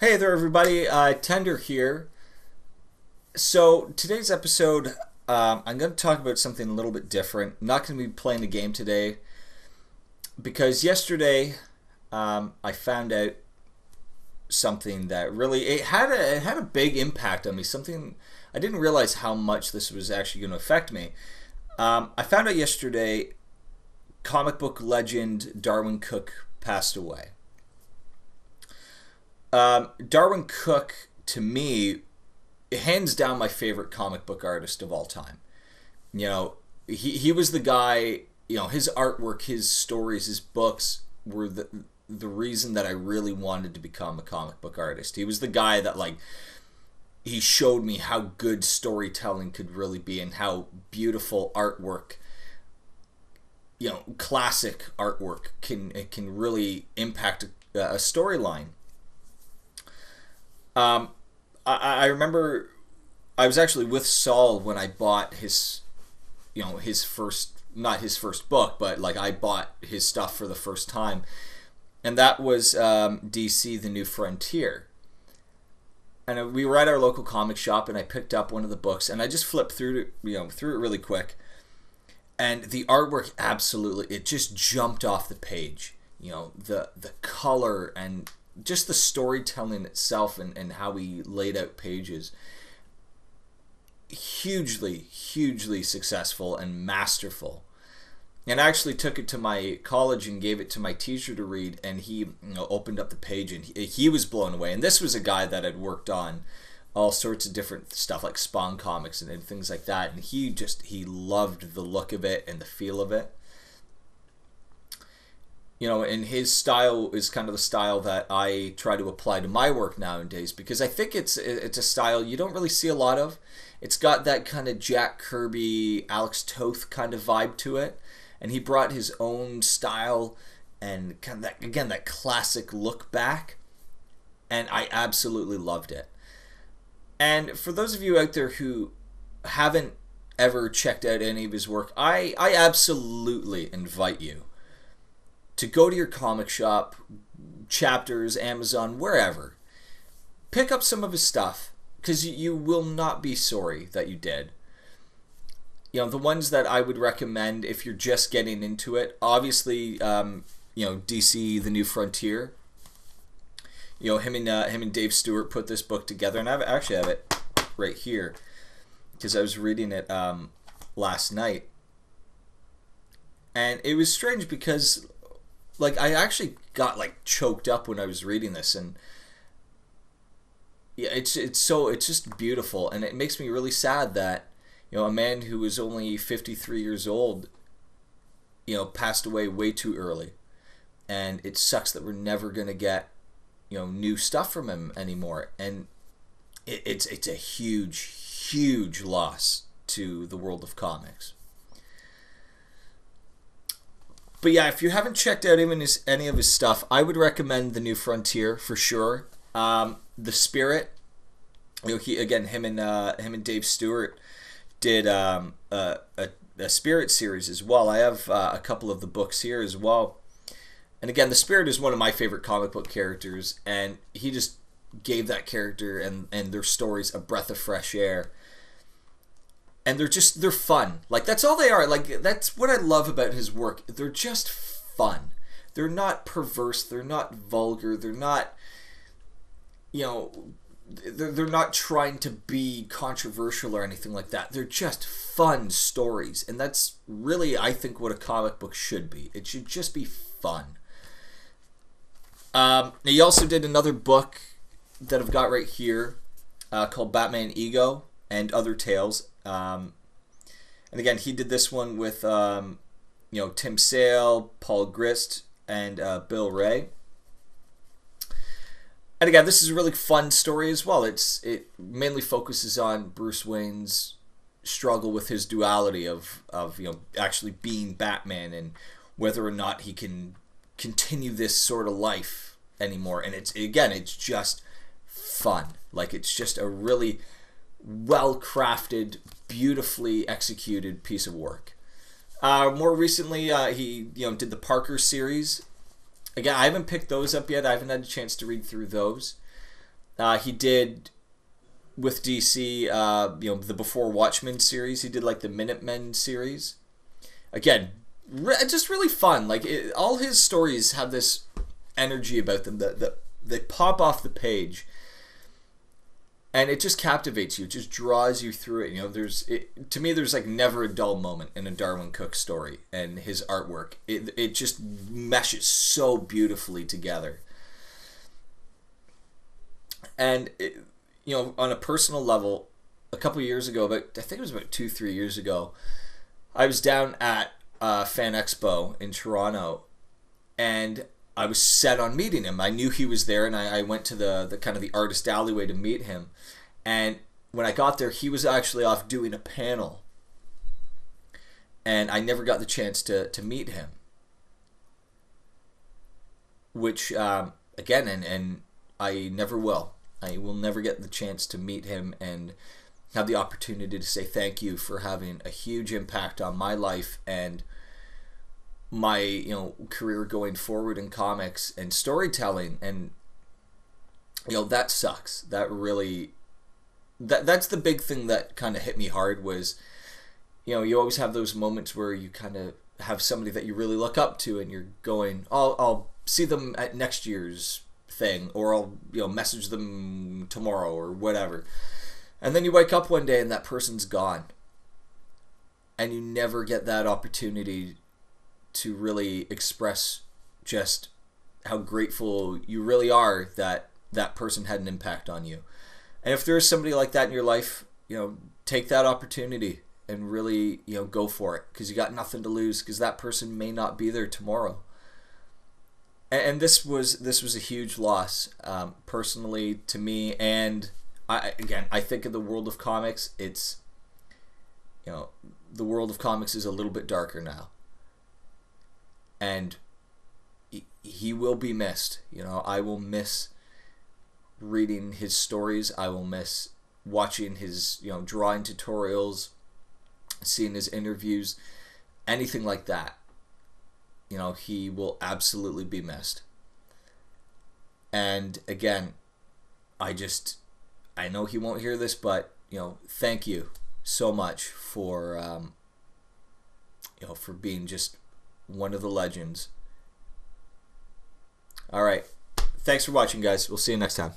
Hey there, everybody. Tender here. So today's episode, I'm going to talk about something a little bit different. I'm not going to be playing a game today because yesterday I found out something that really it had a big impact on me. Something I didn't realize how much this was actually going to affect me. I found out yesterday comic book legend Darwyn Cooke passed away. Darwyn Cooke, to me, hands down my favorite comic book artist of all time. You know, he was the guy. You know, his artwork, his stories, his books were the reason that I really wanted to become a comic book artist. He was the guy that he showed me how good storytelling could really be and how beautiful artwork, classic artwork can really impact a storyline. I remember I was actually with Saul when I bought his first, not his first book, but I bought his stuff for the first time, and that was DC: The New Frontier. And we were at our local comic shop, and I picked up one of the books, and I just flipped through it really quick, and the artwork it just jumped off the page. The color and just the storytelling itself and how he laid out pages, hugely successful and masterful. And I actually took it to my college and gave it to my teacher to read, and he opened up the page and he was blown away. And this was a guy that had worked on all sorts of different stuff like Spawn comics and things like that, and he loved the look of it and the feel of it. And his style is kind of the style that I try to apply to my work nowadays, because I think it's a style you don't really see a lot of. It's got that kind of Jack Kirby, Alex Toth kind of vibe to it, and he brought his own style and kind of that classic look back, and I absolutely loved it. And for those of you out there who haven't ever checked out any of his work, I absolutely invite you to go to your comic shop, Chapters, Amazon, wherever. Pick up some of his stuff, because you will not be sorry that you did. The ones that I would recommend if you're just getting into it, obviously, DC: The New Frontier. Him and Dave Stewart put this book together, and I actually have it right here because I was reading it last night, and it was strange because I actually got choked up when I was reading this, and yeah, it's just beautiful, and it makes me really sad that a man who was only 53 years old passed away way too early, and it sucks that we're never gonna get new stuff from him anymore, and it's a huge loss to the world of comics. But yeah, if you haven't checked out any of his stuff, I would recommend The New Frontier for sure. The Spirit, him and Dave Stewart did a Spirit series as well. I have a couple of the books here as well. And again, the Spirit is one of my favorite comic book characters, and he just gave that character and their stories a breath of fresh air. And they're fun. That's all they are. That's what I love about his work. They're just fun. They're not perverse. They're not vulgar. They're not, they're not trying to be controversial or anything like that. They're just fun stories. And that's really, I think, what a comic book should be. It should just be fun. He also did another book that I've got right here called Batman Ego and Other Tales. And again, he did this one with Tim Sale, Paul Grist, and Bill Ray. And again, this is a really fun story as well. It mainly focuses on Bruce Wayne's struggle with his duality of actually being Batman and whether or not he can continue this sort of life anymore. And it's just fun. It's just a really well-crafted, beautifully executed piece of work. More recently, he did the Parker series. Again, I haven't picked those up yet. I haven't had a chance to read through those. He did with DC, the Before Watchmen series. He did like the Minutemen series. Again, just really fun. Like all his stories have this energy about them that they pop off the page, and it just captivates you. It just draws you through it. To me, there's like never a dull moment in a Darwyn Cooke story, and his artwork. It just meshes so beautifully together. And on a personal level, a couple of years ago, I think it was about 2-3 years ago, I was down at Fan Expo in Toronto, and I was set on meeting him. I knew he was there, and I went to the kind of the artist alleyway to meet him. And when I got there, he was actually off doing a panel, and I never got the chance to meet him. Which, again, and I never will. I will never get the chance to meet him and have the opportunity to say thank you for having a huge impact on my life and my career going forward in comics and storytelling. And that sucks. That really that's the big thing that kind of hit me hard was you always have those moments where you kind of have somebody that you really look up to and you're going, I'll see them at next year's thing, or I'll message them tomorrow or whatever. And then you wake up one day and that person's gone, and you never get that opportunity to really express just how grateful you really are that that person had an impact on you. And if there's somebody like that in your life, take that opportunity and really go for it, because you got nothing to lose, because that person may not be there tomorrow. And this was a huge loss, personally to me. And I think of the world of comics. It's the world of comics is a little bit darker now, and he will be missed. I will miss reading his stories. I will miss watching his drawing tutorials, seeing his interviews, anything like that. He will absolutely be missed. And again, I know he won't hear this, but thank you so much for for being just one of the legends. All right, thanks for watching, guys. We'll see you next time.